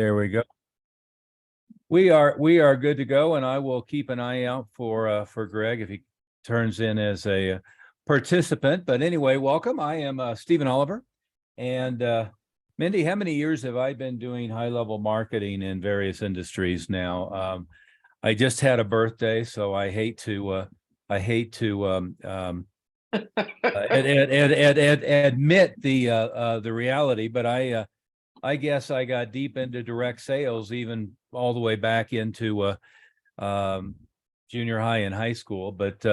There we go. We are good to go, and I will keep an eye out for Greg if he turns in as a participant. But anyway, welcome. I am Stephen Oliver, and Mindy, how many years have I been doing high-level marketing in various industries now? I just had a birthday, so I hate to admit the reality, but I guess I got deep into direct sales, even all the way back into junior high and high school, but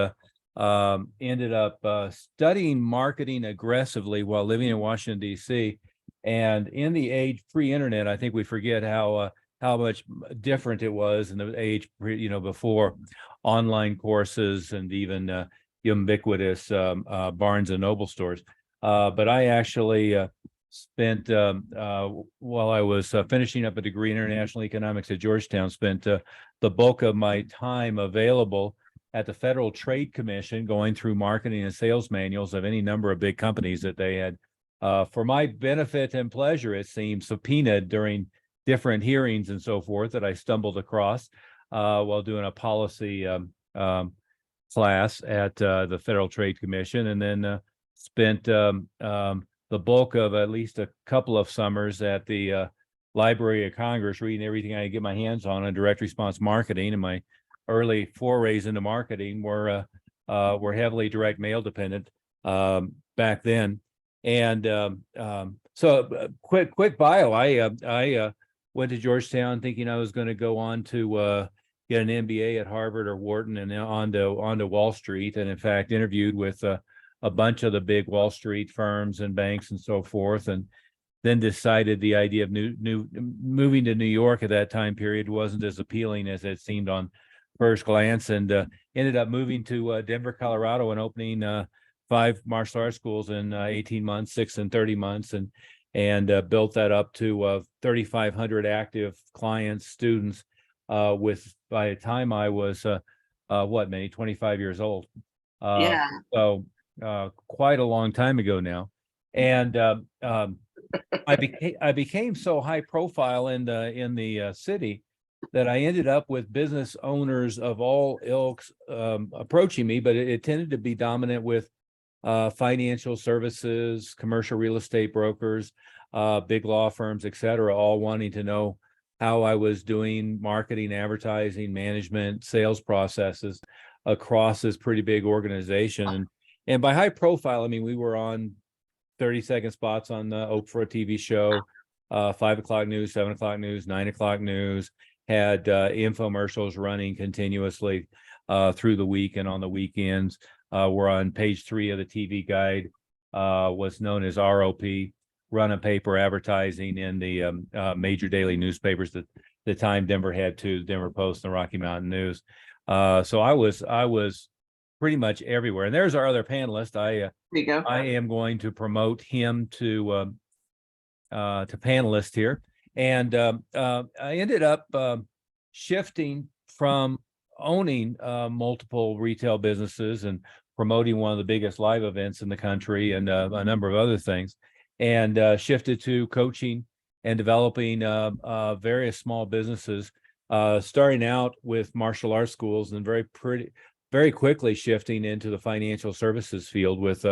ended up studying marketing aggressively while living in Washington, D.C. And in the age pre-internet, I think we forget how much different it was in the age, before online courses and even ubiquitous Barnes and Noble stores. But I actually spent while I was finishing up a degree in international economics at Georgetown, spent the bulk of my time available at the Federal Trade Commission, going through marketing and sales manuals of any number of big companies that they had, for my benefit and pleasure, it seems, subpoenaed during different hearings and so forth that I stumbled across while doing a policy class at the Federal Trade Commission, and then spent the bulk of at least a couple of summers at the Library of Congress, reading everything I could get my hands on direct response marketing. And my early forays into marketing were heavily direct mail dependent back then. And so quick bio. I went to Georgetown thinking I was going to go on to get an MBA at Harvard or Wharton, and then on to Wall Street. And in fact, interviewed with a bunch of the big Wall Street firms and banks and so forth, and then decided the idea of moving to New York at that time period wasn't as appealing as it seemed on first glance, and ended up moving to Denver, Colorado, and opening 5 martial arts schools in 18 months, 6 in 30 months, and built that up to 3,500 active clients, students, with, by the time I was maybe 25 years old. Yeah. So quite a long time ago now. And I became so high profile in the city that I ended up with business owners of all ilks approaching me, but it tended to be dominant with financial services, commercial real estate brokers, big law firms, et cetera, all wanting to know how I was doing marketing, advertising, management, sales processes across this pretty big organization. And by high profile, I mean, we were on 30-second spots on the Oprah TV show, 5 o'clock news, 7 o'clock news, 9 o'clock news, had infomercials running continuously through the week and on the weekends. We're on page 3 of the TV guide, was known as ROP, run a paper advertising in the major daily newspapers. That the time Denver had 2, Denver Post and Rocky Mountain News. So I was pretty much everywhere. And there's our other panelist. There you go. I am going to promote him to panelist here. And I ended up shifting from owning multiple retail businesses and promoting one of the biggest live events in the country and a number of other things, and shifted to coaching and developing various small businesses, starting out with martial arts schools, and very quickly shifting into the financial services field with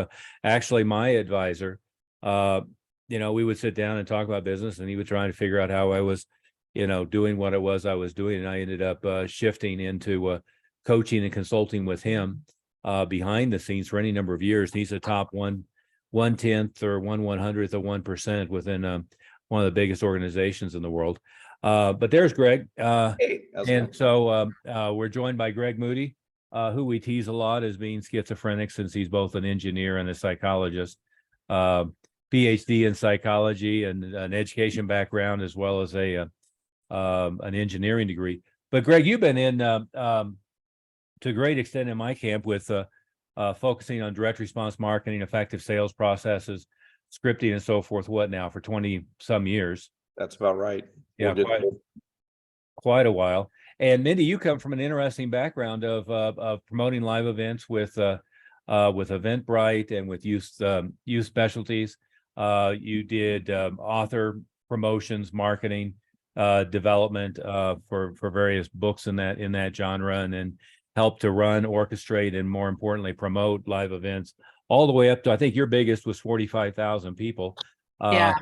actually my advisor. We would sit down and talk about business, and he would try to figure out how I was, doing what it was I was doing. And I ended up shifting into coaching and consulting with him behind the scenes for any number of years. He's a top 1/10 or 1/100th of 1% within one of the biggest organizations in the world. But there's Greg. So we're joined by Greg Moody, who we tease a lot as being schizophrenic, since he's both an engineer and a psychologist, PhD in psychology and an education background, as well as an engineering degree. But Greg, you've been in to a great extent in my camp with focusing on direct response marketing, effective sales processes, scripting, and so forth. What now, for 20 some years? That's about right. Yeah, quite a while. And Mindy, you come from an interesting background of promoting live events with Eventbrite and with youth specialties. You did author promotions, marketing, development for various books in that genre, and then help to run, orchestrate, and more importantly, promote live events all the way up to, I think your biggest was 45,000 people. Yeah.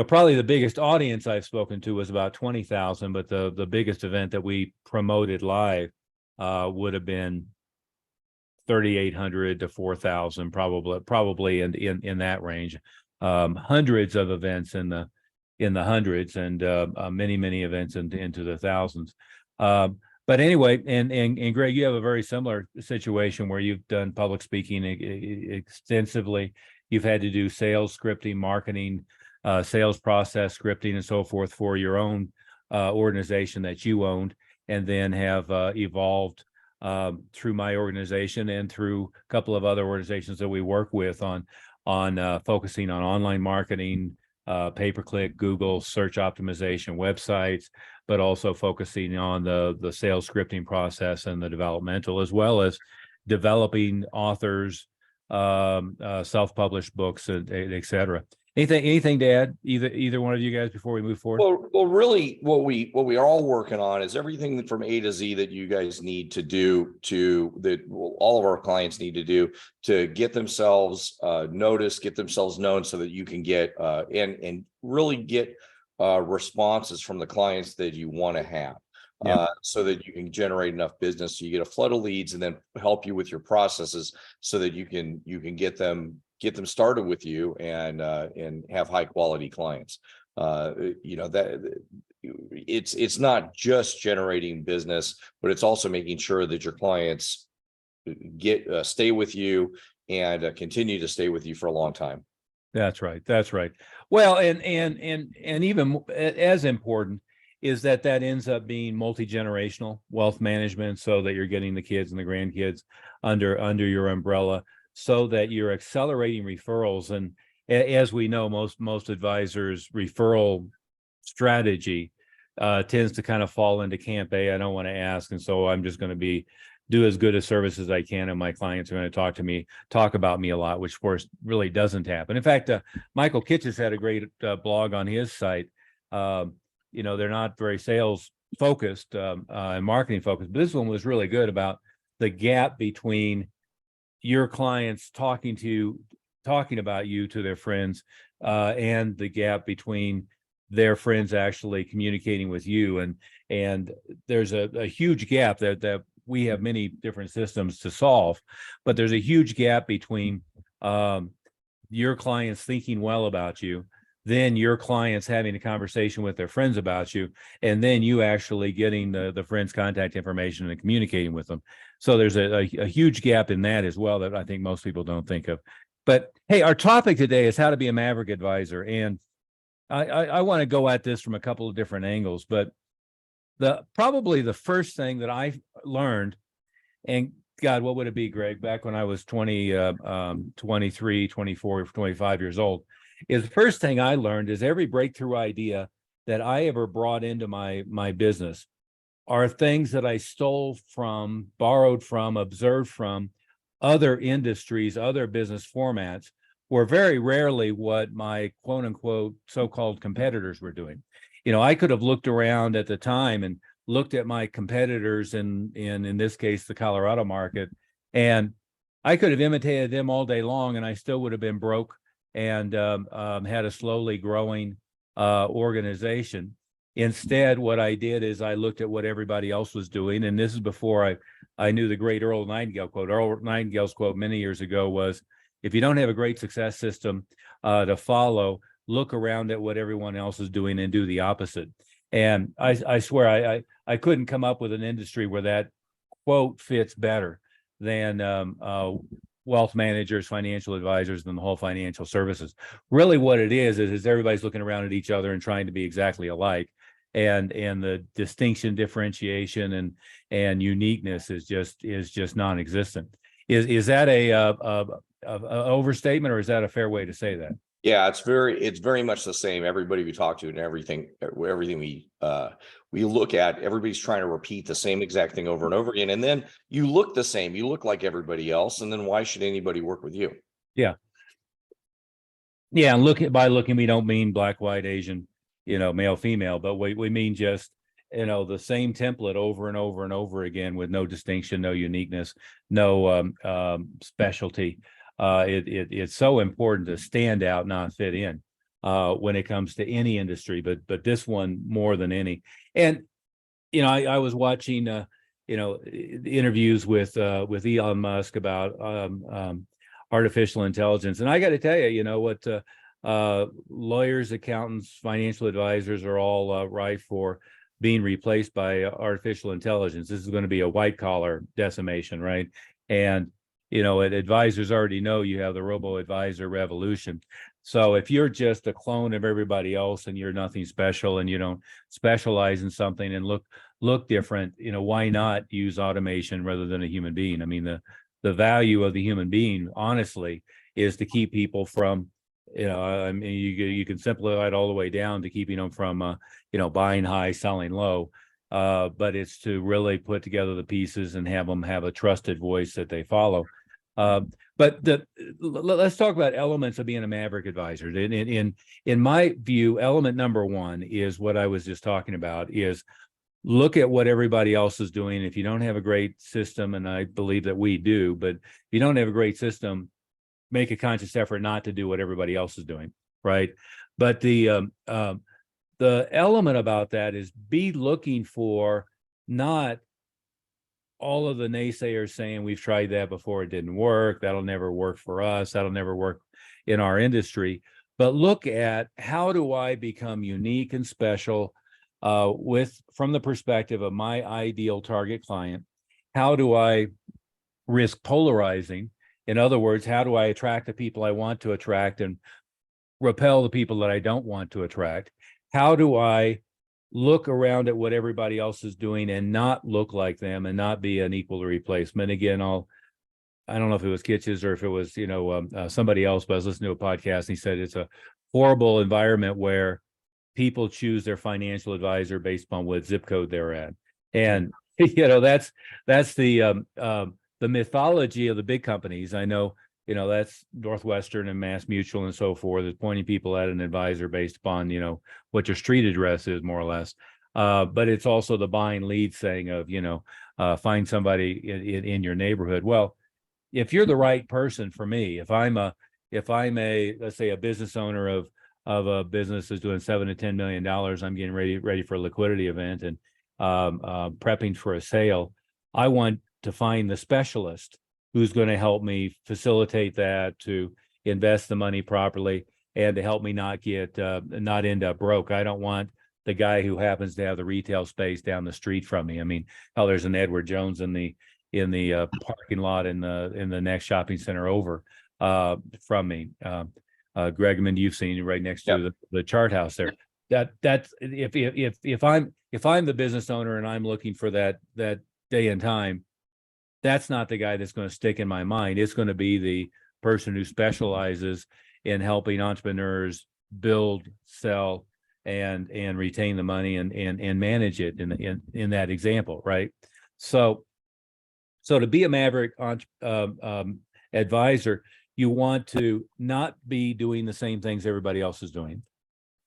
Probably the biggest audience I've spoken to was about 20,000, but the biggest event that we promoted live would have been 3,800 to 4,000, probably in that range. Hundreds of events in the hundreds, and many events into the thousands. But anyway, and Greg, you have a very similar situation where you've done public speaking extensively. You've had to do sales scripting, marketing, sales process scripting, and so forth for your own organization that you owned, and then have evolved through my organization and through a couple of other organizations that we work with on focusing on online marketing, pay-per-click, Google search optimization, websites, but also focusing on the sales scripting process and the developmental, as well as developing authors, self-published books, et cetera. Anything to add, either one of you guys, before we move forward? Well, really, what we are all working on is everything from A to Z that you guys need to do, all of our clients need to do to get themselves noticed, get themselves known, so that you can get and really get responses from the clients that you want to have. Yeah. So that you can generate enough business, so you get a flood of leads, and then help you with your processes so that you can get them started with you and have high quality clients. That it's not just generating business, but it's also making sure that your clients stay with you and continue to stay with you for a long time. That's right. Well, and even as important is that ends up being multi-generational wealth management, so that you're getting the kids and the grandkids under your umbrella, so that you're accelerating referrals. And as we know, most advisors' referral strategy tends to kind of fall into camp A, I don't want to ask, and so I'm just going to do as good a service as I can, and my clients are going to talk about me a lot, which of course really doesn't happen. In fact, Michael Kitches had a great blog on his site. They're not very sales focused and marketing focused, but this one was really good about the gap between your clients talking about you to their friends, and the gap between their friends actually communicating with you. And there's a huge gap that we have many different systems to solve, but there's a huge gap between your clients thinking well about you, then your clients having a conversation with their friends about you, and then you actually getting the friends' contact information and communicating with them. So there's a huge gap in that as well that I think most people don't think of. But hey, our topic today is how to be a Maverick Advisor. And I want to go at this from a couple of different angles, but probably the first thing that I learned, and God, what would it be, Greg, back when I was 23, 24, 25 years old, is the first thing I learned is every breakthrough idea that I ever brought into my business are things that I stole from, borrowed from, observed from other industries, other business formats, were very rarely what my quote unquote so-called competitors were doing. I could have looked around at the time and looked at my competitors in this case, the Colorado market, and I could have imitated them all day long, and I still would have been broke and had a slowly growing organization. Instead, what I did is I looked at what everybody else was doing, and this is before I knew the great Earl Nightingale quote. Earl Nightingale's quote many years ago was, if you don't have a great success system to follow, look around at what everyone else is doing and do the opposite. And I swear I couldn't come up with an industry where that quote fits better than wealth managers, financial advisors, and the whole financial services. Really what it is everybody's looking around at each other and trying to be exactly alike. And the distinction, differentiation, and uniqueness is just non-existent. Is that a overstatement, or is that a fair way to say that? Yeah, it's very much the same. Everybody we talk to and everything we look at, everybody's trying to repeat the same exact thing over and over again. And then you look the same, you look like everybody else. And then why should anybody work with you? Yeah. Yeah. And by looking, we don't mean black, white, Asian, male, female, but we mean just, the same template over and over and over again with no distinction, no uniqueness, no specialty. It's so important to stand out, not fit in, when it comes to any industry, but this one more than any. And, I was watching, interviews with Elon Musk about artificial intelligence. And I got to tell you, what lawyers, accountants, financial advisors are all rife for being replaced by artificial intelligence. This is going to be a white collar decimation, right? And, advisors already know you have the robo advisor revolution. So if you're just a clone of everybody else and you're nothing special and you don't specialize in something and look different, why not use automation rather than a human being? I mean, the value of the human being, honestly, is to keep people from, I mean, you can simplify it all the way down to keeping them from, buying high, selling low. But it's to really put together the pieces and have them have a trusted voice that they follow. But let's talk about elements of being a Maverick advisor. In my view, element number one is what I was just talking about, is look at what everybody else is doing. If you don't have a great system, and I believe that we do, but if you don't have a great system, make a conscious effort not to do what everybody else is doing, right? But the element about that is be looking for not all of the naysayers saying we've tried that before, it didn't work, that'll never work for us, that'll never work in our industry, but look at how do I become unique and special from the perspective of my ideal target client. How do I risk polarizing? In other words, how do I attract the people I want to attract and repel the people that I don't want to attract? How do I look around at what everybody else is doing and not look like them and not be an equal replacement? Again, I don't know if it was Kitches or if it was, somebody else, but I was listening to a podcast and he said it's a horrible environment where people choose their financial advisor based upon what zip code they're at. And, that's the mythology of the big companies. I know, that's Northwestern and Mass Mutual and so forth, is pointing people at an advisor based upon, what your street address is, more or less. But it's also the buying lead saying of, find somebody in your neighborhood. Well, if you're the right person for me, if I'm a, let's say a business owner of a business is doing $7 to $10 million, I'm getting ready for a liquidity event and prepping for a sale, I want to find the specialist who's going to help me facilitate that, to invest the money properly, and to help me not end up broke. I don't want the guy who happens to have the retail space down the street from me. I mean, hell, there's an Edward Jones in the parking lot in the next shopping center over from me. Gregman, you've seen right next to the chart house there. That's if I'm the business owner and I'm looking for that day and time, that's not the guy that's going to stick in my mind. It's going to be the person who specializes in helping entrepreneurs build, sell, and retain the money and manage it in that example, right? So to be a Maverick advisor, you want to not be doing the same things everybody else is doing.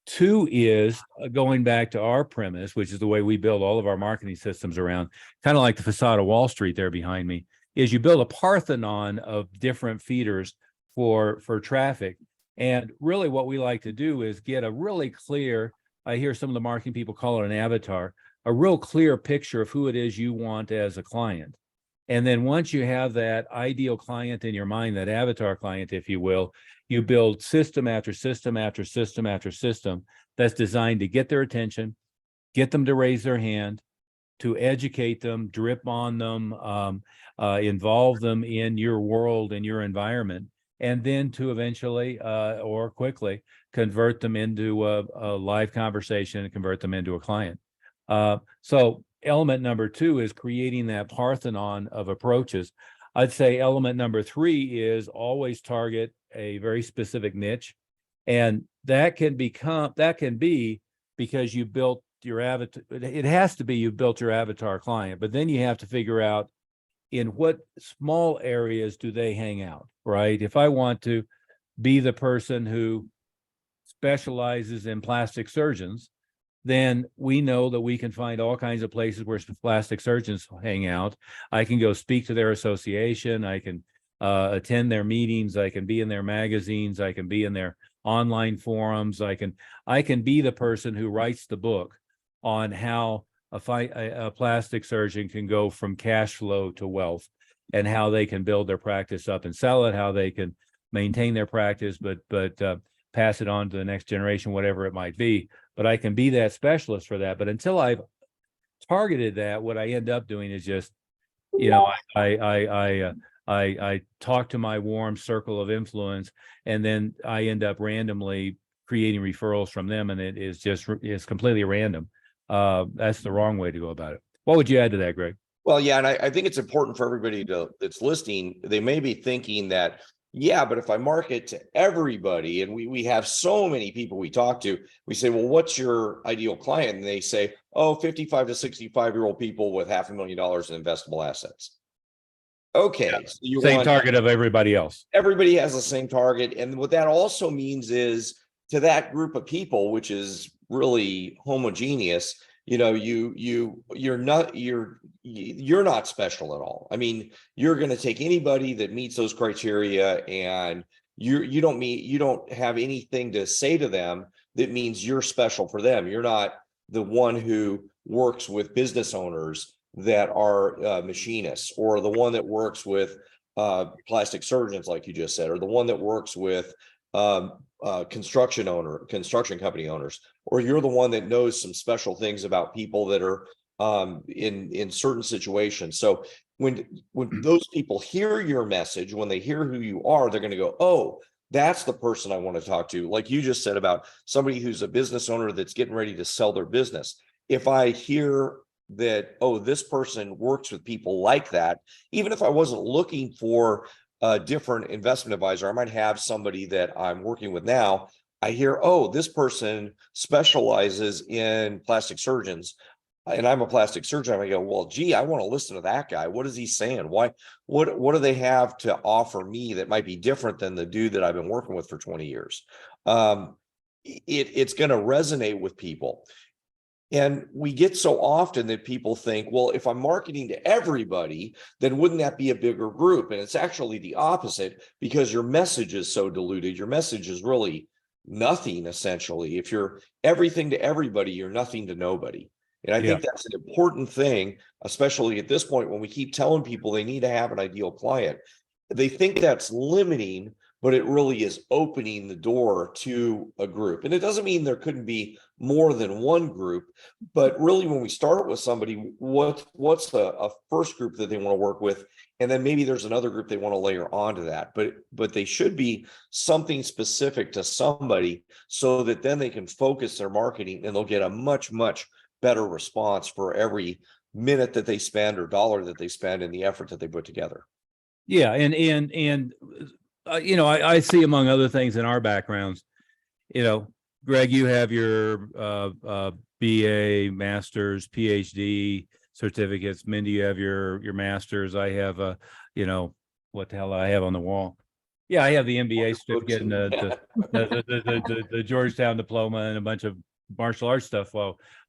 Two is going back to our premise, which is the way we build all of our marketing systems around, kind of like the facade of Wall Street there behind me, is you build a Parthenon of different feeders for traffic. And really what we like to do is get a really clear, I hear some of the marketing people call it an avatar, a real clear picture of who it is you want as a client. And then once you have that ideal client in your mind, that avatar client, if you will, you build system after system after system after system that's designed to get their attention, get them to raise their hand, to educate them, drip on them, involve them in your world and your environment, and then to eventually or quickly convert them into a live conversation and convert them into a client. So element number two is creating that Parthenon of approaches. I'd say element number three is always target a very specific niche. And that can be because you built your avatar. It has to be you've built your avatar client, but then you have to figure out in what small areas do they hang out, right? If I want to be the person who specializes in plastic surgeons, then we know that we can find all kinds of places where plastic surgeons hang out. I can go speak to their association. I can attend their meetings. I can be in their magazines. I can be in their online forums. I can be the person who writes the book on how a plastic surgeon can go from cash flow to wealth, and how they can build their practice up and sell it, how they can maintain their practice, but pass it on to the next generation, whatever it might be. But I can be that specialist for that. But until I've targeted that, what I end up doing is just, I talk to my warm circle of influence, and then I end up randomly creating referrals from them, and it's completely random. That's the wrong way to go about it. What would you add to that, Greg? Well, yeah, and I think it's important for everybody that's listening. They may be thinking that, yeah, but if I market to everybody, and we have so many people we talk to, we say, well, what's your ideal client? And they say, oh, 55 to 65-year-old people with $500,000 in investable assets. Okay, Yeah. so you Same want target of everybody else. Everybody has the same target, and what that also means is, to that group of people, which is really homogeneous, you're not special at all. I mean, you're going to take anybody that meets those criteria, and you don't have anything to say to them that means you're special for them. You're not the one who works with business owners that are machinists, or the one that works with plastic surgeons, like you just said, or the one that works with construction company owners, or you're the one that knows some special things about people that are in certain situations. So when those people hear your message, when they hear who you are, they're going to go, oh, that's the person I want to talk to. Like you just said about somebody who's a business owner that's getting ready to sell their business. If I hear that, oh, this person works with people like that, even if I wasn't looking for a different investment advisor, I might have somebody that I'm working with now. I hear, oh, this person specializes in plastic surgeons, and I'm a plastic surgeon. I go, well, gee, I want to listen to that guy. What is he saying? Why? What do they have to offer me that might be different than the dude that I've been working with for 20 years? It's going to resonate with people. And we get so often that people think, well, if I'm marketing to everybody, then wouldn't that be a bigger group? And it's actually the opposite, because your message is so diluted. Your message is really nothing, essentially. If you're everything to everybody, you're nothing to nobody. And I think that's an important thing, especially at this point, when we keep telling people they need to have an ideal client. They think that's limiting, but it really is opening the door to a group. And it doesn't mean there couldn't be more than one group, but really when we start with somebody, what's a first group that they want to work with? And then maybe there's another group they want to layer onto that, but they should be something specific to somebody, so that then they can focus their marketing, and they'll get a much, much better response for every minute that they spend or dollar that they spend in the effort that they put together. Yeah. And I see, among other things in our backgrounds, Greg, you have your BA, master's, PhD certificates. Mindy, you have your master's. I have what the hell I have on the wall. Yeah, I have the MBA certificate and the Georgetown diploma and a bunch of martial arts stuff.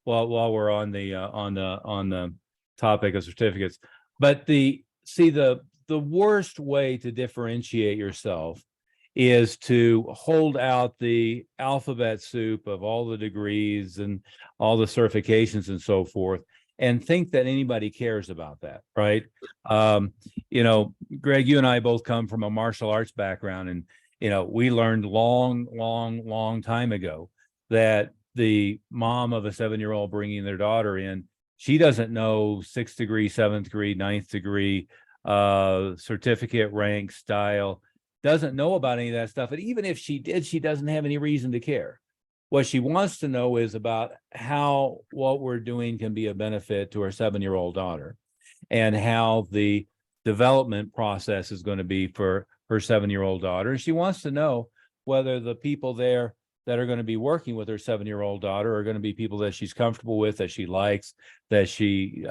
While we're on the topic of certificates, but the worst way to differentiate yourself is to hold out the alphabet soup of all the degrees and all the certifications and so forth, and think that anybody cares about that, right? Greg, you and I both come from a martial arts background, and we learned long time ago that the mom of a 7-year-old bringing their daughter in, she doesn't know 6th degree, 7th degree, 9th degree, certificate, rank, style, doesn't know about any of that stuff. And even if she did, she doesn't have any reason to care. What she wants to know is about how what we're doing can be a benefit to her 7-year-old daughter, and how the development process is going to be for her 7-year-old daughter. And she wants to know whether the people there that are going to be working with her 7-year-old daughter are going to be people that she's comfortable with, that she likes, that she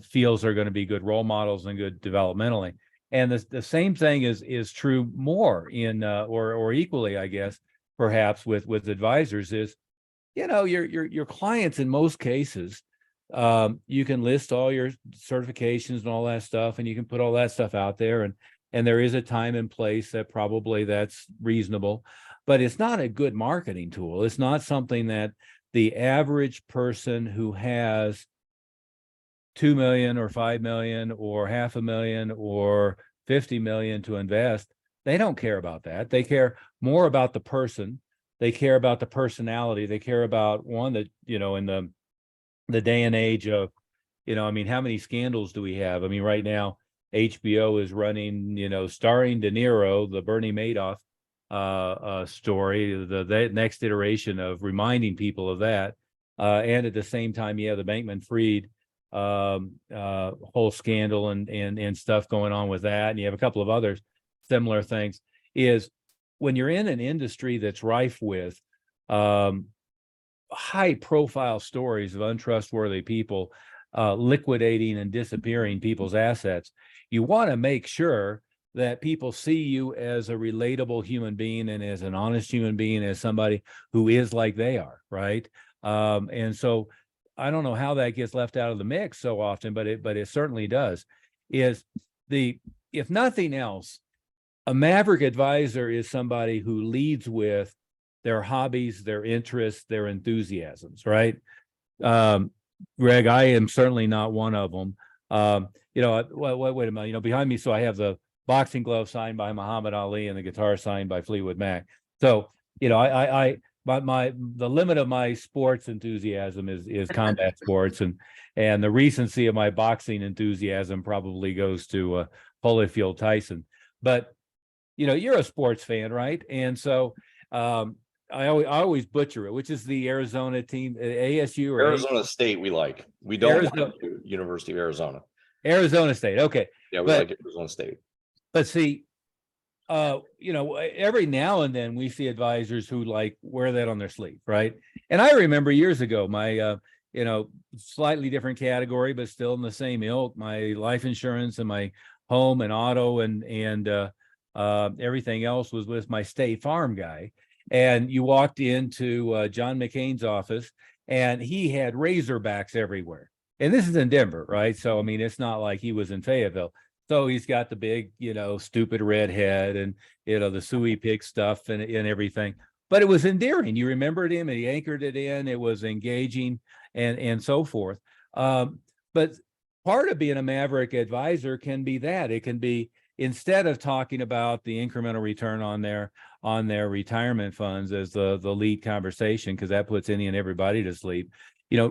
feels are going to be good role models and good developmentally. And the same thing is true more in or equally, I guess, perhaps with advisors is, your clients in most cases, you can list all your certifications and all that stuff, and you can put all that stuff out there, and there is a time and place that probably that's reasonable, but it's not a good marketing tool. It's not something that the average person who has 2 million or 5 million or 500,000 or 50 million to invest, they don't care about that. They care more about the person. They care about the personality. They care about one that, in the day and age of, how many scandals do we have? I mean, right now, HBO is running, starring De Niro, the Bernie Madoff story, the next iteration of reminding people of that. And at the same time, you have the Bankman-Fried whole scandal and stuff going on with that. And you have a couple of other similar things. Is when you're in an industry that's rife with high profile stories of untrustworthy people liquidating and disappearing people's assets, you want to make sure that people see you as a relatable human being and as an honest human being, as somebody who is like they are, right? And so I don't know how that gets left out of the mix so often, but it certainly does. If nothing else, a Maverick advisor is somebody who leads with their hobbies, their interests, their enthusiasms, right? Greg, I am certainly not one of them. Wait a minute, behind me, so I have the boxing glove signed by Muhammad Ali and the guitar signed by Fleetwood Mac. So, the limit of my sports enthusiasm is combat sports, and the recency of my boxing enthusiasm probably goes to Holyfield Tyson. But you're a sports fan, right? And so I always butcher it, which is the Arizona team, ASU or Arizona State. We don't like University of Arizona. Arizona State. Okay. Yeah, we like Arizona State. But see, every now and then we see advisors who wear that on their sleeve, right? And I remember years ago, my slightly different category, but still in the same ilk, my life insurance and my home and auto and everything else was with my State Farm guy. And you walked into John McCain's office, and he had Razorbacks everywhere. And this is in Denver, right? So I mean, it's not like he was in Fayetteville. So he's got the big, stupid red head and, the suey pig stuff and everything. But it was endearing. You remembered him and he anchored it in. It was engaging and so forth. But part of being a Maverick advisor can be that. It can be, instead of talking about the incremental return on their retirement funds as the lead conversation, because that puts any and everybody to sleep,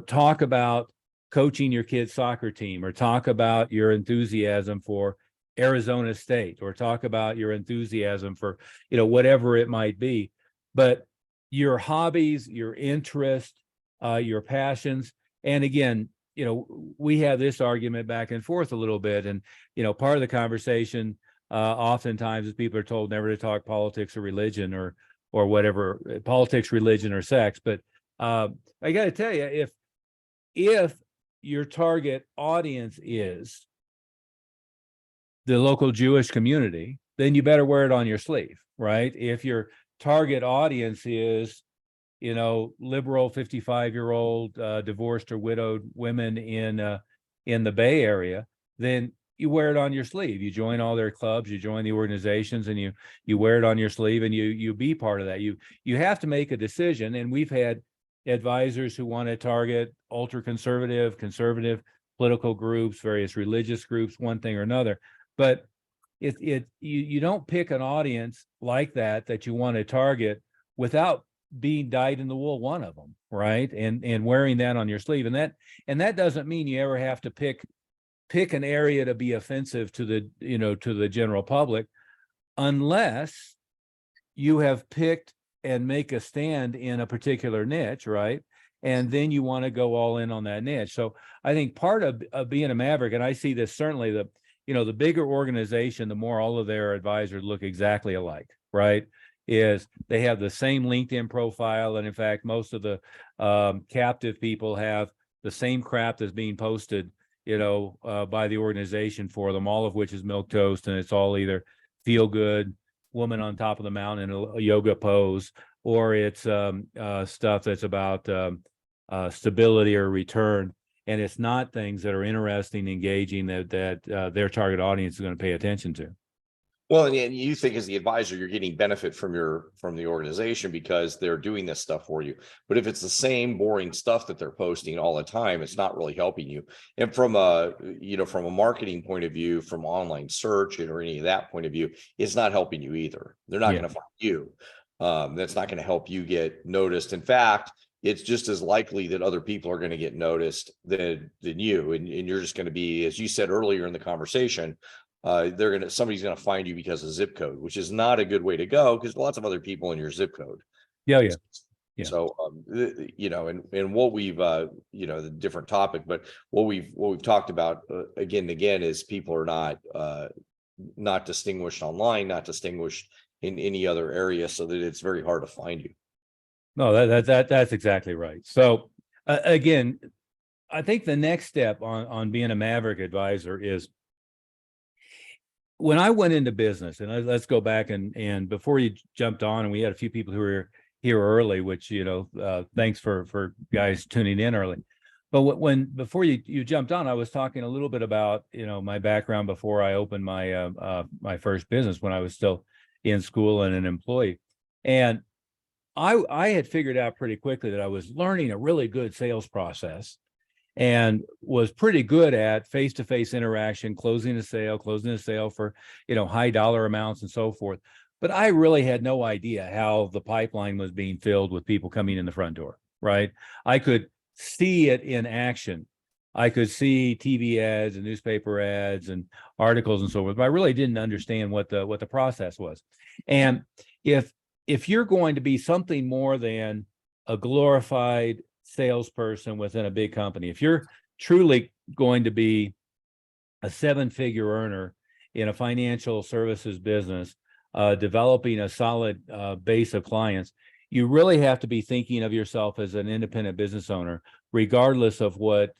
talk about coaching your kid's soccer team, or talk about your enthusiasm for Arizona State, or talk about your enthusiasm for, whatever it might be. But your hobbies, your interests, your passions. And again, we have this argument back and forth a little bit. And, part of the conversation oftentimes is people are told never to talk politics or religion or whatever, politics, religion, or sex. But I got to tell you, if your target audience is the local Jewish community, then you better wear it on your sleeve, right? If your target audience is, liberal 55-year-old divorced or widowed women in the Bay Area, then you wear it on your sleeve. You join all their clubs, you join the organizations, and you wear it on your sleeve, and you be part of that. You have to make a decision. And we've had advisors who want to target ultra conservative political groups, various religious groups, one thing or another. But you don't pick an audience like that you want to target without being dyed in the wool one of them, right? And wearing that on your sleeve. And that doesn't mean you ever have to pick an area to be offensive to the general public, unless you have picked and make a stand in a particular niche, right? And then you want to go all in on that niche. So I think part of being a Maverick, and I see this certainly, the bigger organization, the more all of their advisors look exactly alike, right? Is they have the same LinkedIn profile. And in fact, most of the captive people have the same crap that's being posted, by the organization for them, all of which is milquetoast, and it's all either feel good, woman on top of the mountain in a yoga pose, or it's stuff that's about stability or return, and it's not things that are interesting, engaging, that their target audience is going to pay attention to. Well, and you think as the advisor, you're getting benefit from the organization because they're doing this stuff for you. But if it's the same boring stuff that they're posting all the time, it's not really helping you. And from a, from a marketing point of view, from online search or any of that point of view, it's not helping you either. They're not Yeah. going to find you. That's not going to help you get noticed. In fact, it's just as likely that other people are going to get noticed than you. And you're just going to be, as you said earlier in the conversation, somebody's gonna find you because of zip code, which is not a good way to go because lots of other people in your zip code. Yeah. Yeah. So and what we've the different topic, but what we've talked about again and again is people are not distinguished online, not distinguished in any other area, so that it's very hard to find you. No, that's exactly right. So again, I think the next step on being a Maverick advisor is, when I went into business, and let's go back and before you jumped on, and we had a few people who were here early, which, thanks for guys tuning in early. But before you jumped on, I was talking a little bit about, my background before I opened my my first business when I was still in school and an employee. And I had figured out pretty quickly that I was learning a really good sales process, and was pretty good at face-to-face interaction, closing a sale for, high dollar amounts and so forth. But I really had no idea how the pipeline was being filled with people coming in the front door, right? I could see it in action. I could see TV ads and newspaper ads and articles and so forth, but I really didn't understand what the process was. And if you're going to be something more than a glorified salesperson within a big company, if you're truly going to be a seven-figure earner in a financial services business, developing a solid base of clients, you really have to be thinking of yourself as an independent business owner, regardless of what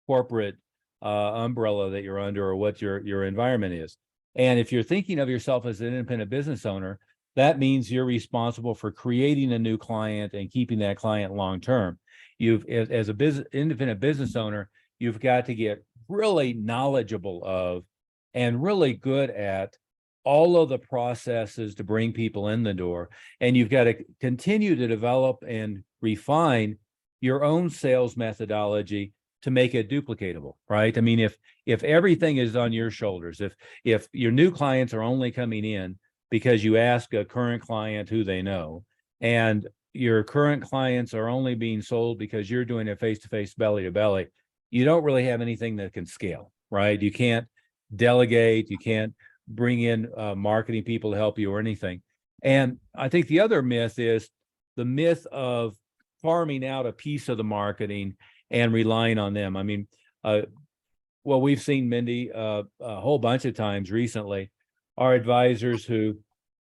corporate umbrella that you're under or what your environment is. And if you're thinking of yourself as an independent business owner, that means you're responsible for creating a new client and keeping that client long term. As a independent business owner, you've got to get really knowledgeable of and really good at all of the processes to bring people in the door. And you've got to continue to develop and refine your own sales methodology to make it duplicatable, right? I mean, if everything is on your shoulders, if your new clients are only coming in because you ask a current client who they know, and your current clients are only being sold because you're doing it face-to-face, belly-to-belly, you don't really have anything that can scale, right? You can't delegate, you can't bring in marketing people to help you or anything. And I think the other myth is the myth of farming out a piece of the marketing and relying on them. I mean, well, we've seen, Mindy, a whole bunch of times recently, our advisors who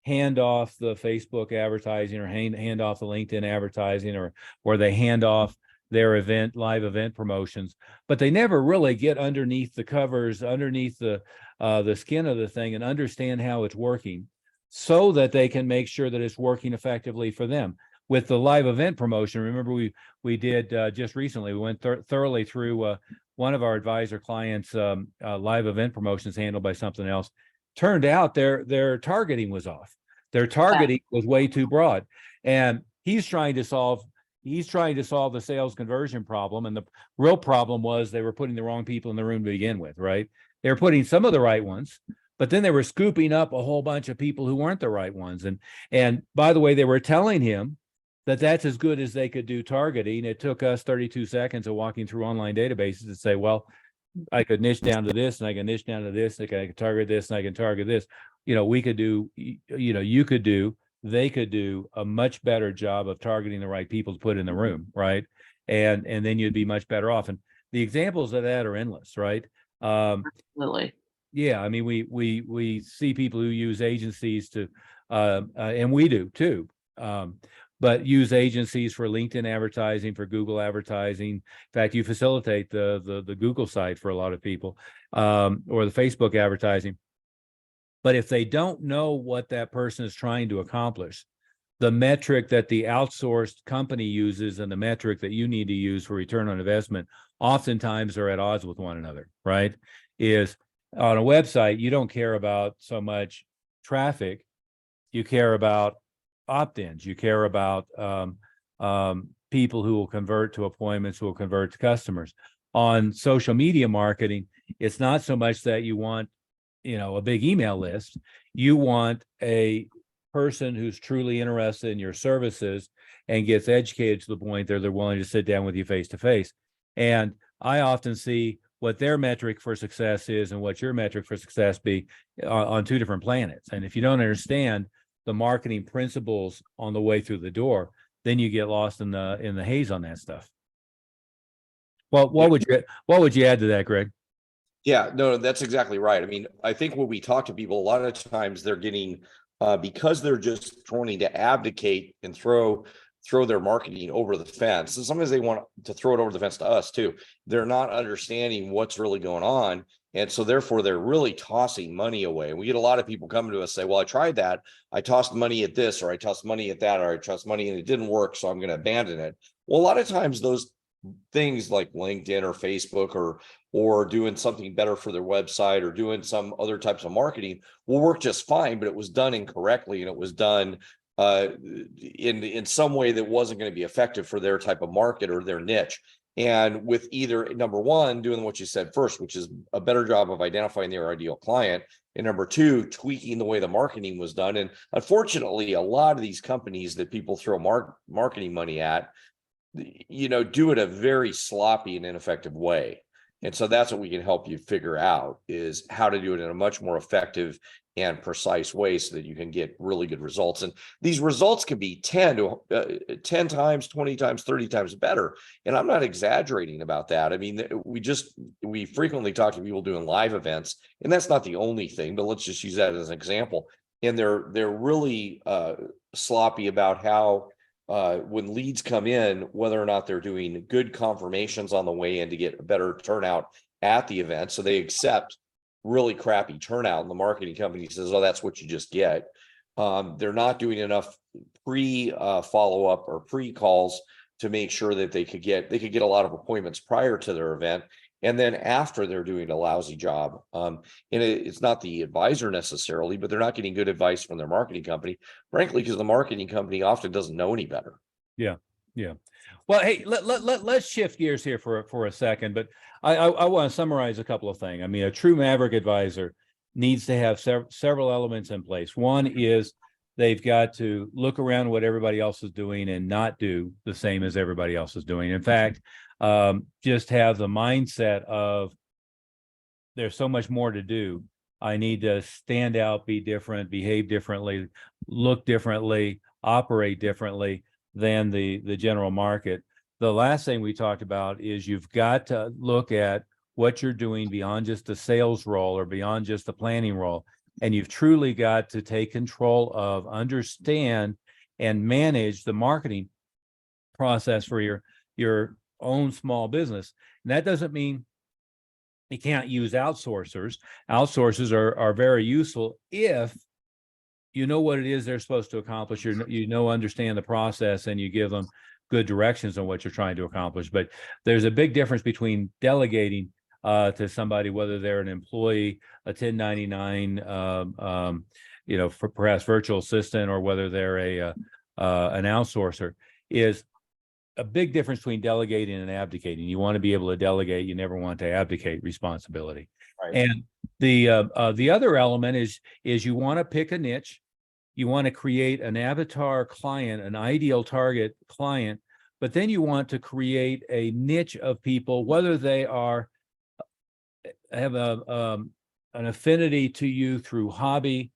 hand off the Facebook advertising or hand off the LinkedIn advertising, or they hand off their live event promotions, but they never really get underneath the covers, underneath the skin of the thing, and understand how it's working, so that they can make sure that it's working effectively for them. With the live event promotion, remember we did just recently, we went thoroughly through one of our advisor clients' live event promotions handled by something else. Turned out their targeting was off. Their targeting was way too broad, and he's trying to solve the sales conversion problem. And the real problem was they were putting the wrong people in the room to begin with, right? They were putting some of the right ones, but then they were scooping up a whole bunch of people who weren't the right ones. And by the way, they were telling him that that's as good as they could do targeting. It took us 32 seconds of walking through online databases to say, well, I could niche down to this, and I can niche down to this, and I can target this, and I can target this. We could do, you could do, they could do a much better job of targeting the right people to put in the room, right? And then you'd be much better off. And the examples of that are endless, right? Absolutely. Yeah, I mean, we see people who use agencies to, and we do too, but use agencies for LinkedIn advertising, for Google advertising. In fact, you facilitate the Google site for a lot of people, or the Facebook advertising. But if they don't know what that person is trying to accomplish, the metric that the outsourced company uses and the metric that you need to use for return on investment oftentimes are at odds with one another, right? Is on a website, you don't care about so much traffic, you care about opt-ins, you care about people who will convert to appointments, who will convert to customers. On social media marketing, it's not so much that you want, a big email list. You want a person who's truly interested in your services and gets educated to the point that they're willing to sit down with you face to face. And I often see what their metric for success is and what your metric for success be on two different planets. And if you don't understand the marketing principles on the way through the door, then you get lost in the haze on that stuff. Well, what would you add to that, Greg? Yeah, no, that's exactly right. I mean, I think when we talk to people, a lot of times they're getting, because they're just wanting to abdicate and throw their marketing over the fence. And sometimes they want to throw it over the fence to us too. They're not understanding what's really going on. And so therefore they're really tossing money away. And we get a lot of people coming to us say, well, I tried that. I tossed money at this, or I tossed money at that, or I tossed money and it didn't work, so I'm going to abandon it. Well, a lot of times those things like LinkedIn or Facebook or doing something better for their website or doing some other types of marketing will work just fine, but it was done incorrectly and it was done in some way that wasn't going to be effective for their type of market or their niche. And with either number one, doing what you said first, which is a better job of identifying their ideal client, and number two, tweaking the way the marketing was done. And unfortunately, a lot of these companies that people throw marketing money at, do it a very sloppy and ineffective way. And so that's what we can help you figure out, is how to do it in a much more effective and precise way so that you can get really good results. And these results can be 10 times, 20 times, 30 times better. And I'm not exaggerating about that. I mean, we frequently talk to people doing live events, and that's not the only thing, but let's just use that as an example. And they're really sloppy about how when leads come in, whether or not they're doing good confirmations on the way in to get a better turnout at the event. So they accept really crappy turnout, and the marketing company says, oh, that's what you just get. They're not doing enough follow-up or pre-calls to make sure that they could get a lot of appointments prior to their event. And then after, they're doing a lousy job. And it's not the advisor necessarily, but they're not getting good advice from their marketing company, frankly, because the marketing company often doesn't know any better. Yeah. Well, hey, let's shift gears here for a second, but I want to summarize a couple of things. I mean, a true Maverick advisor needs to have several elements in place. One is they've got to look around what everybody else is doing and not do the same as everybody else is doing. In fact, just have the mindset of there's so much more to do. I need to stand out, be different, behave differently, look differently, operate differently than the general market. The last thing we talked about is you've got to look at what you're doing beyond just the sales role or beyond just the planning role. And you've truly got to take control of, understand, and manage the marketing process for your own small business. And that doesn't mean you can't use outsourcers. Outsourcers are very useful if you know what it is they're supposed to accomplish, understand the process, and you give them good directions on what you're trying to accomplish. But there's a big difference between delegating to somebody, whether they're an employee, a 1099, for perhaps virtual assistant, or whether they're an outsourcer. Is a big difference between delegating and abdicating. You want to be able to delegate. You never want to abdicate responsibility. Right. And the other element is you want to pick a niche. You want to create an avatar client, an ideal target client, but then you want to create a niche of people, whether they have an affinity to you through hobby,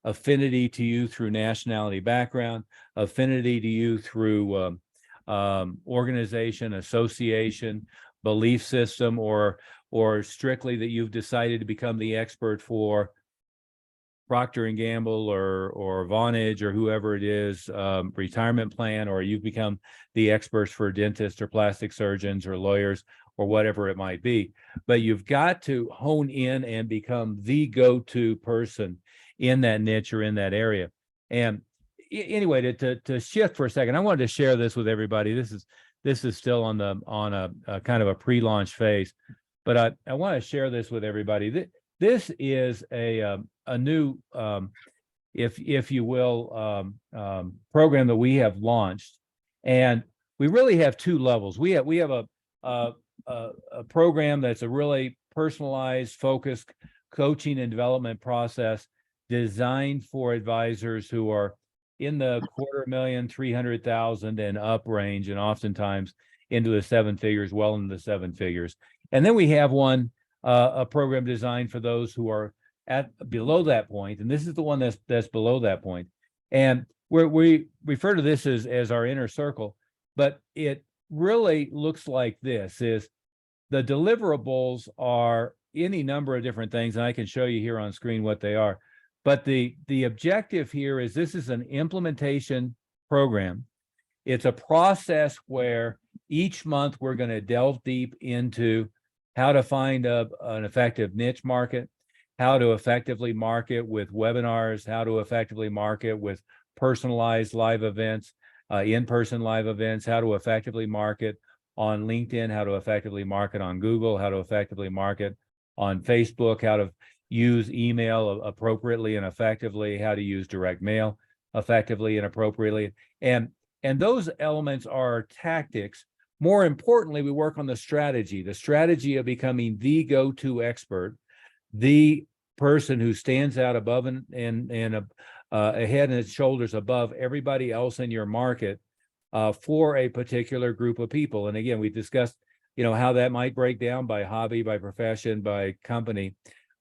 affinity to you through nationality background, affinity to you through organization, association, belief system, or strictly that you've decided to become the expert for Procter and Gamble or Vonage or whoever it is, retirement plan, or you've become the experts for dentists or plastic surgeons or lawyers or whatever it might be. But you've got to hone in and become the go-to person in that niche or in that area. And anyway, to shift for a second, I wanted to share this with everybody. This is still on a kind of a pre-launch phase, but I want to share this with everybody. This is a new, if you will, program that we have launched, and we really have two levels. We have a program that's a really personalized, focused coaching and development process designed for advisors who are in the $250,000, 300,000 and up range, and oftentimes into the seven figures, well into the seven figures. And then we have a program designed for those who are at below that point, and this is the one that's below that point. And we refer to this as our inner circle, but it really looks like this: is the deliverables are any number of different things, and I can show you here on screen what they are. But the objective here is this is an implementation program. It's a process where each month we're going to delve deep into how to find an effective niche market, how to effectively market with webinars, how to effectively market with personalized live events, in-person live events, how to effectively market on LinkedIn, how to effectively market on Google, how to effectively market on Facebook, how to use email appropriately and effectively, how to use direct mail effectively and appropriately. And those elements are tactics. More importantly, we work on the strategy of becoming the go-to expert, the person who stands out above and a head and shoulders above everybody else in your market for a particular group of people. And again, we discussed, how that might break down by hobby, by profession, by company.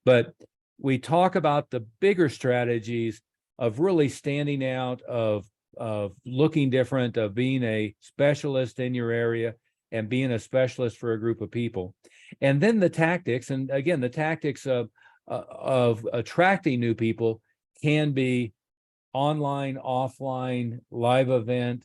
But we talk about the bigger strategies of really standing out, of looking different, of being a specialist in your area and being a specialist for a group of people. And then the tactics, and again, the tactics of attracting new people can be online, offline, live event,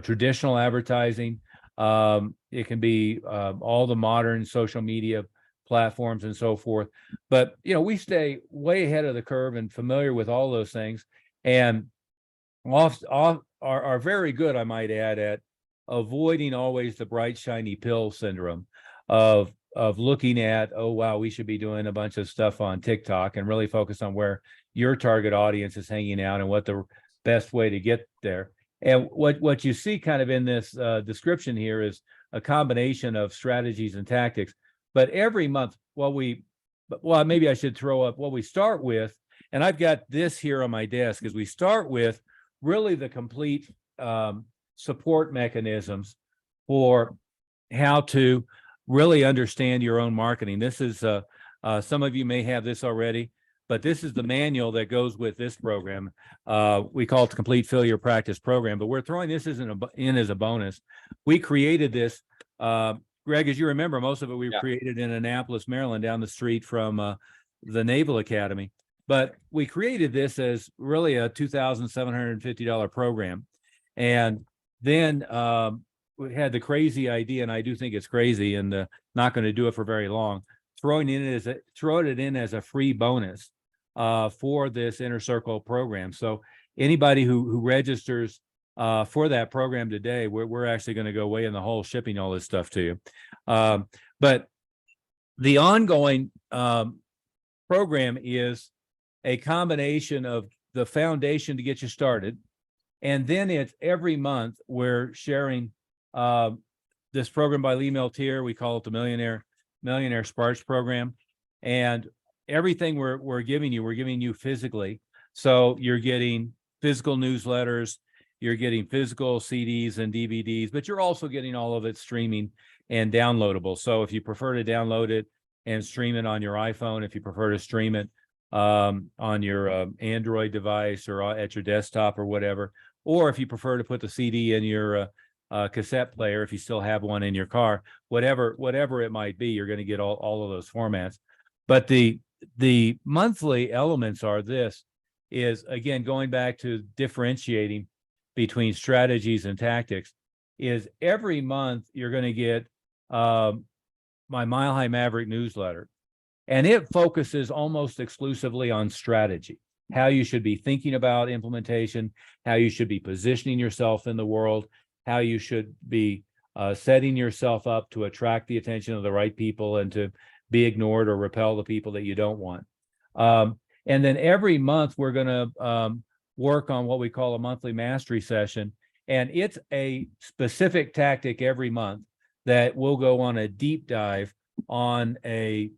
traditional advertising. It can be all the modern social media platforms and so forth. But, we stay way ahead of the curve and familiar with all those things, and are very good, I might add, at avoiding always the bright, shiny pill syndrome of looking at, oh, wow, we should be doing a bunch of stuff on TikTok, and really focus on where your target audience is hanging out and what the best way to get there. And what you see kind of in this description here is a combination of strategies and tactics. But every month, maybe I should throw up what we start with, and I've got this here on my desk, is we start with really the complete support mechanisms for how to really understand your own marketing. This is some of you may have this already, but this is the manual that goes with this program. We call it the Complete Failure Practice Program, but we're throwing this in as a bonus. We created this, Greg, as you remember, most of it we created in Annapolis, Maryland, down the street from the Naval Academy. But we created this as really a $2,750 program. And then we had the crazy idea, and I do think it's crazy, and not going to do it for very long, throwing it in as a free bonus for this Inner Circle program. So anybody who registers for that program today, we're actually going to go way in the hole shipping all this stuff to you. But the ongoing program is a combination of the foundation to get you started, and then it's every month we're sharing this program by Lee Meltier. We call it the Millionaire Sparks program, and everything we're giving you physically. So you're getting physical newsletters, you're getting physical CDs and DVDs, but you're also getting all of it streaming and downloadable. So if you prefer to download it and stream it on your iPhone, if you prefer to stream it on your Android device or at your desktop or whatever, or if you prefer to put the CD in your cassette player, if you still have one in your car, whatever it might be, you're going to get all of those formats. But the monthly elements is again, going back to differentiating between strategies and tactics, is every month you're going to get my Mile High Maverick newsletter, and it focuses almost exclusively on strategy. how you should be thinking about implementation, how you should be positioning yourself in the world, how you should be setting yourself up to attract the attention of the right people and to be ignored or repel the people that you don't want. And then every month we're going to work on what we call a monthly mastery session. And it's a specific tactic every month that we'll go on a deep dive on a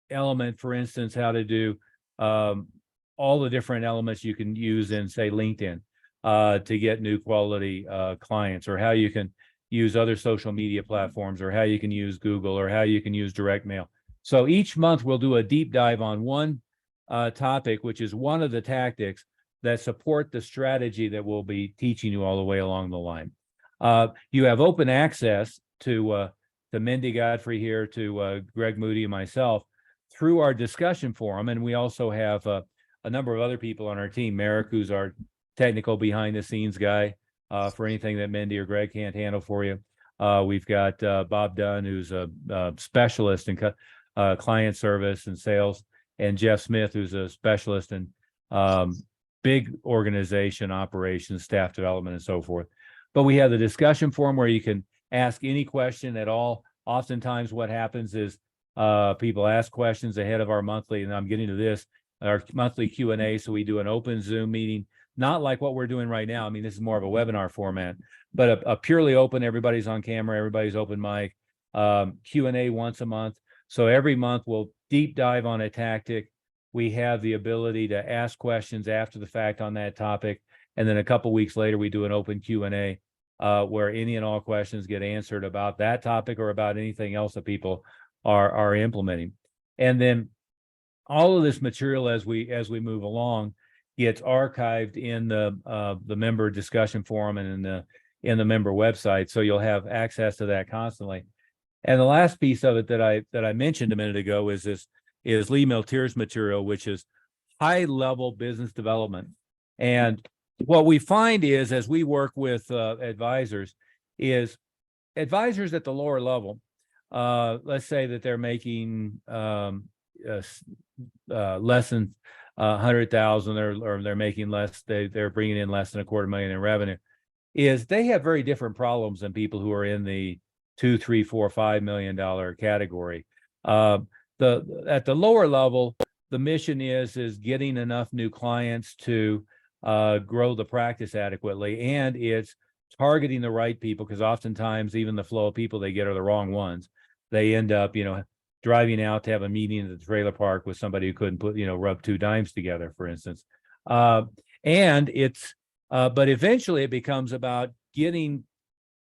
element, for instance, how to do all the different elements you can use in, say, LinkedIn to get new quality clients, or how you can use other social media platforms, or how you can use Google, or how you can use direct mail. So each month we'll do a deep dive on one topic, which is one of the tactics that support the strategy that we'll be teaching you all the way along the line. You have open access to Mindy Godfrey here, to Greg Moody and myself through our discussion forum. And we also have a number of other people on our team. Merrick, who's our technical behind the scenes guy for anything that Mindy or Greg can't handle for you. We've got Bob Dunn, who's a specialist in client service and sales, and Jeff Smith, who's a specialist in big organization operations, staff development, and so forth. But we have the discussion forum where you can ask any question at all. Oftentimes what happens is people ask questions ahead of our monthly, and I'm getting to this, our monthly Q&A. So we do an open Zoom meeting, not like what we're doing right now. I mean, this is more of a webinar format, but a purely open, everybody's on camera, everybody's open mic, Q&A once a month. So every month we'll deep dive on a tactic. We have the ability to ask questions after the fact on that topic. And then a couple weeks later, we do an open Q&A where any and all questions get answered about that topic or about anything else that people are implementing. And then all of this material as we move along gets archived in the member discussion forum and in the member website. So you'll have access to that constantly. And the last piece of it that I mentioned a minute ago is Lee Miltier's material, which is high level business development. And what we find is, as we work with advisors at the lower level, let's say that they're making less than 100,000, or they're making less, they're bringing in less than $250,000 in revenue, is they have very different problems than people who are in the $2, $3, $4, $5 million category. At the lower level, the mission is getting enough new clients to grow the practice adequately, and it's targeting the right people, because oftentimes even the flow of people they get are the wrong ones. They end up, driving out to have a meeting at the trailer park with somebody who couldn't rub two dimes together, for instance. And it's, but eventually it becomes about getting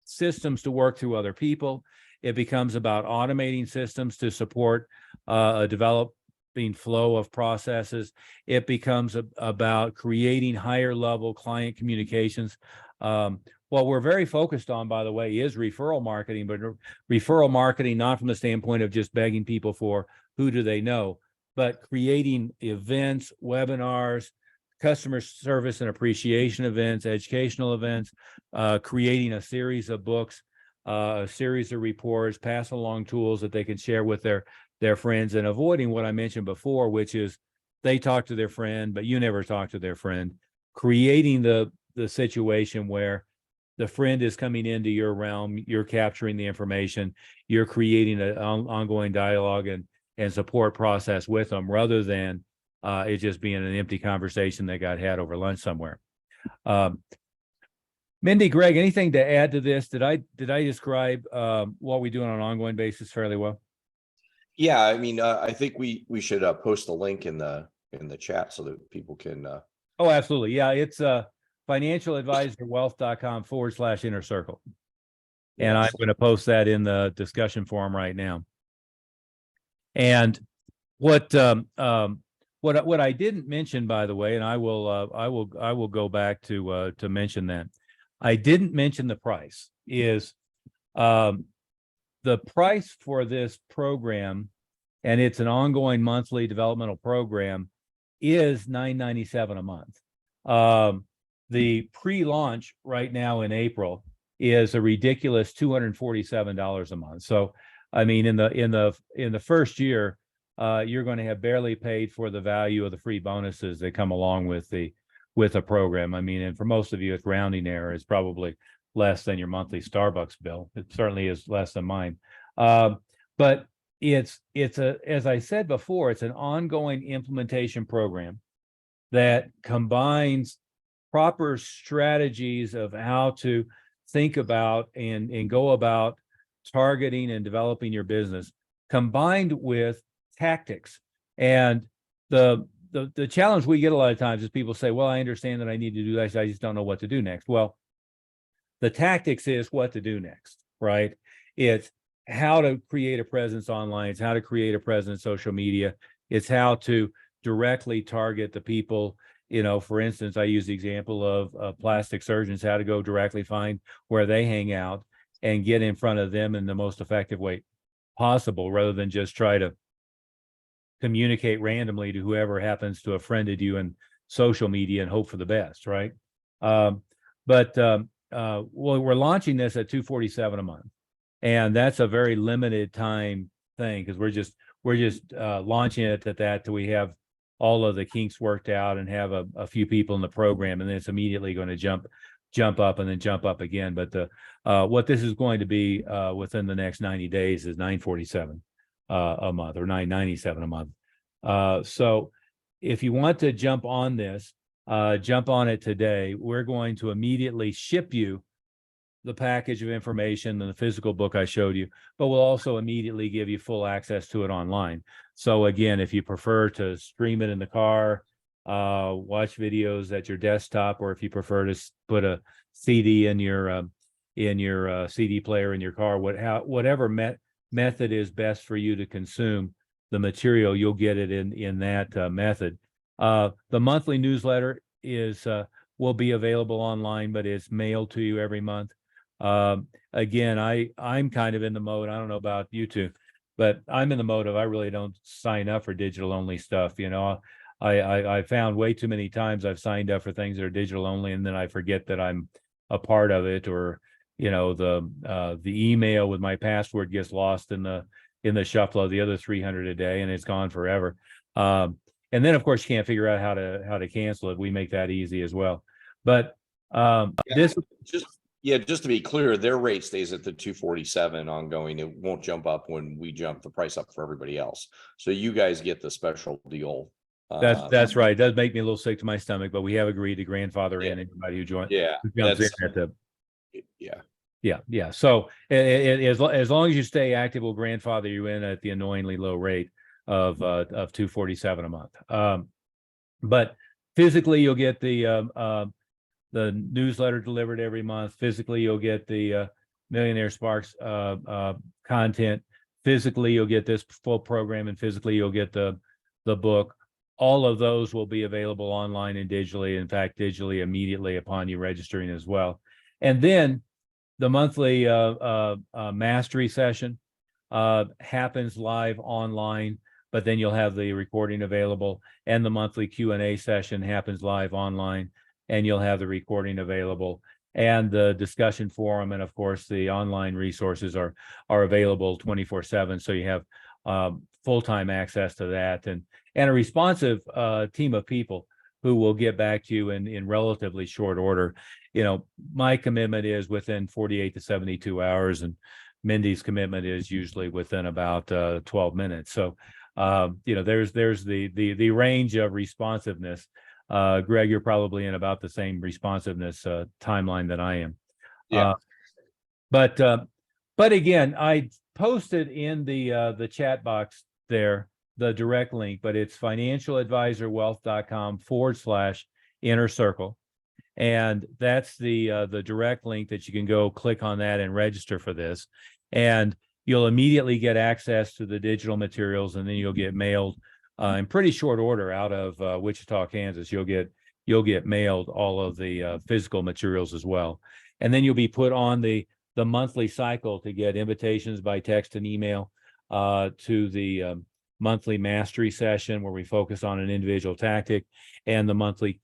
systems to work through other people. It becomes about automating systems to support a developing flow of processes. It becomes about creating higher level client communications. What we're very focused on, by the way, is referral marketing, but referral marketing not from the standpoint of just begging people for who do they know, but creating events, webinars, customer service and appreciation events, educational events, creating a series of books, a series of reports, pass along tools that they can share with their friends, and avoiding what I mentioned before, which is they talk to their friend, but you never talk to their friend. Creating the situation where the friend is coming into your realm, you're capturing the information, you're creating an ongoing dialogue and support process with them, rather than it just being an empty conversation that got had over lunch somewhere. Mindy, Greg, anything to add to this? Did I describe what we do on an ongoing basis fairly well? Yeah, I mean, I think we should post a link in the chat so that people can. Oh, absolutely. Yeah, it's financialadvisorwealth.com/inner circle. And I'm going to post that in the discussion forum right now. And what I didn't mention, by the way, and I will go back to mention that. I didn't mention the price is the price for this program, and it's an ongoing monthly developmental program, is $997 a month. The pre-launch right now in April is a ridiculous $247 a month. So, I mean, in the first year, you're going to have barely paid for the value of the free bonuses that come along with a program. I mean, and for most of you, it's rounding error. It's probably less than your monthly Starbucks bill. It certainly is less than mine. But it's as I said before, it's an ongoing implementation program that combines proper strategies of how to think about and go about targeting and developing your business, combined with tactics. And the challenge we get a lot of times is people say, well, I understand that I need to do this, I just don't know what to do next. Well, the tactics is what to do next, right? It's how to create a presence online. It's how to create a presence in social media. It's how to directly target the people. You know, for instance, I use the example of plastic surgeons, how to go directly find where they hang out and get in front of them in the most effective way possible, rather than just try to communicate randomly to whoever happens to have friended you in social media and hope for the best, right? Well, we're launching this at $247 a month, and that's a very limited time thing, because we're just launching it at that till we have all of the kinks worked out and have a few people in the program, and then it's immediately going to jump up and then jump up again. But what this is going to be within the next 90 days is $947 a month, or $997 a month. So if you want to jump on this, jump on it today. We're going to immediately ship you the package of information and the physical book I showed you, but we'll also immediately give you full access to it online. So again, if you prefer to stream it in the car, watch videos at your desktop, or if you prefer to put a CD in your CD player in your car, whatever method is best for you to consume the material, you'll get it in that method. The monthly newsletter will be available online, but it's mailed to you every month. Again, I'm kind of in the mode, I don't know about you two, but I'm in the mode of I really don't sign up for digital only stuff. You know, I found way too many times I've signed up for things that are digital only, and then I forget that I'm a part of it, or you know, the email with my password gets lost in the shuffle of the other 300 a day, and it's gone forever. And then of course you can't figure out how to cancel it. We make that easy as well. But just to be clear, their rate stays at the 247 ongoing. It won't jump up when we jump the price up for everybody else. So you guys get the special deal. That's right. It does make me a little sick to my stomach, but we have agreed to grandfather in anybody who joins. Yeah, who jumps in at the. Yeah. So as long as you stay active, we'll grandfather you in at the annoyingly low rate of $247 a month. But physically, you'll get the newsletter delivered every month. Physically, you'll get the Millionaire Sparks content. Physically, you'll get this full program, and physically, you'll get the book. All of those will be available online and digitally. In fact, digitally immediately upon you registering as well. And then the monthly mastery session happens live online, but then you'll have the recording available, and the monthly Q&A session happens live online, and you'll have the recording available, and the discussion forum, and of course the online resources are available 24/7. So you have full-time access to that, and a responsive team of people who will get back to you in relatively short order. You know, my commitment is within 48 to 72 hours, and Mindy's commitment is usually within about 12 minutes. So, you know, there's the range of responsiveness. Greg, you're probably in about the same responsiveness timeline that I am. Yeah. But again, I posted in the chat box there the direct link, but it's financialadvisorwealth.com/inner circle. And that's the direct link that you can go click on that and register for this. And you'll immediately get access to the digital materials, and then you'll get mailed in pretty short order out of Wichita, Kansas. You'll get mailed all of the physical materials as well. And then you'll be put on the monthly cycle to get invitations by text and email to the monthly mastery session, where we focus on an individual tactic, and the monthly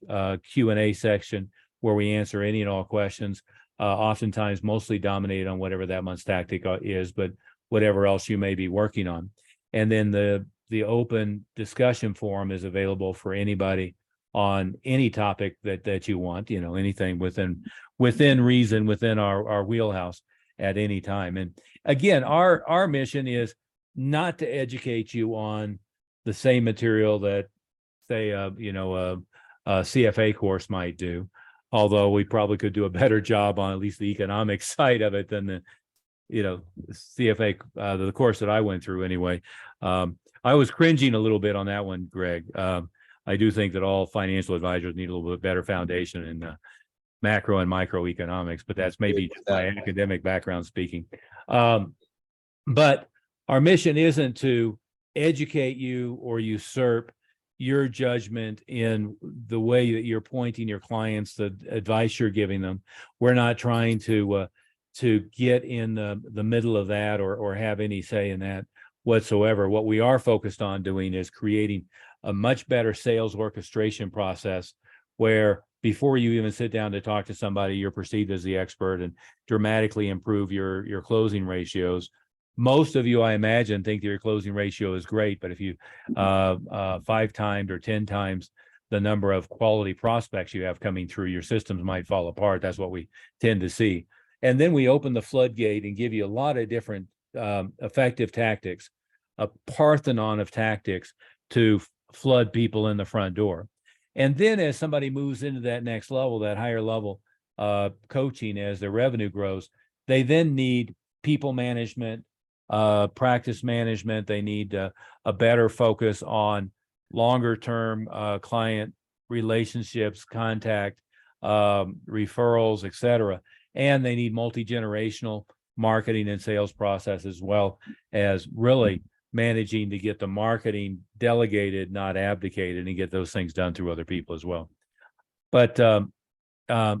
Q&A section, where we answer any and all questions, oftentimes mostly dominated on whatever that month's tactic is, but whatever else you may be working on. And then the the open discussion forum is available for anybody on any topic that you want, anything within reason, within our wheelhouse at any time. And again, our mission is not to educate you on the same material that, say, a CFA course might do, although we probably could do a better job on at least the economic side of it than the CFA, the course that I went through anyway. I was cringing a little bit on that one, Greg. I do think that all financial advisors need a little bit better foundation in macro and microeconomics, but that's maybe just my academic background speaking. But our mission isn't to educate you or usurp your judgment in the way that you're pointing your clients, the advice you're giving them. We're not trying to get in the middle of that or have any say in that whatsoever. What we are focused on doing is creating a much better sales orchestration process where before you even sit down to talk to somebody, you're perceived as the expert and dramatically improve your closing ratios. Most of you, I imagine, think that your closing ratio is great, but if you 5 times or 10 times the number of quality prospects you have coming through, your systems might fall apart. That's what we tend to see. And then we open the floodgate and give you a lot of different effective tactics, a Parthenon of tactics to flood people in the front door. And then as somebody moves into that next level, that higher level coaching, as their revenue grows, they then need people management, practice management. They need a better focus on longer term client relationships, contact, referrals, etc. And they need multi-generational marketing and sales process, as well as really managing to get the marketing delegated, not abdicated, and get those things done through other people as well. But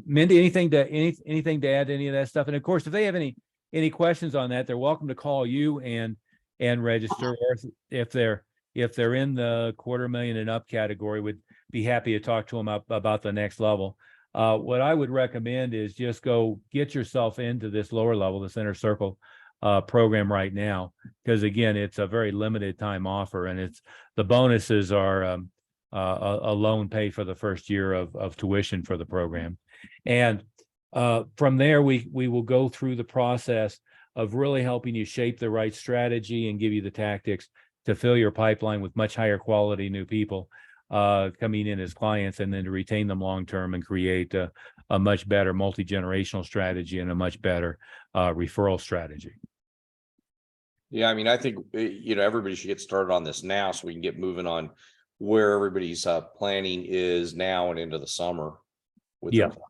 Mindy, anything to add to any of that stuff? And of course, if they have any questions on that, they're welcome to call you and register. Or if they're in the $250,000 and up category, would be happy to talk to them about the next level. What I would recommend is just go get yourself into this lower level, this inner circle program right now, because again, it's a very limited time offer, and the bonuses are a loan pay for the first year of tuition for the program. And from there, we will go through the process of really helping you shape the right strategy and give you the tactics to fill your pipeline with much higher quality new people coming in as clients, and then to retain them long term and create a much better multi-generational strategy and a much better referral strategy. Yeah, I mean, I think everybody should get started on this now so we can get moving on where everybody's planning is now and into the summer with their plans.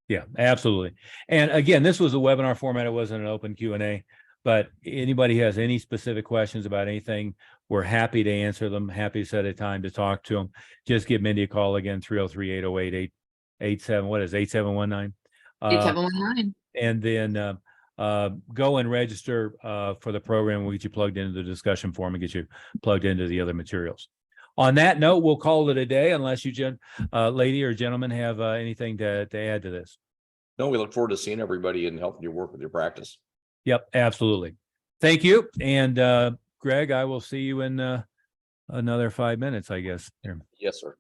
Yeah, absolutely. And again, this was a webinar format. It wasn't an open Q&A, but anybody has any specific questions about anything, we're happy to answer them. Happy to set a time to talk to them. Just give Mindy a call again, 303-808-87. What is 8719? 8719. And then go and register for the program. We'll get you plugged into the discussion forum and get you plugged into the other materials. On that note, we'll call it a day, unless you, lady or gentleman, have anything to add to this. No, we look forward to seeing everybody and helping you work with your practice. Yep, absolutely. Thank you. And Greg, I will see you in another 5 minutes, I guess. Yes, sir.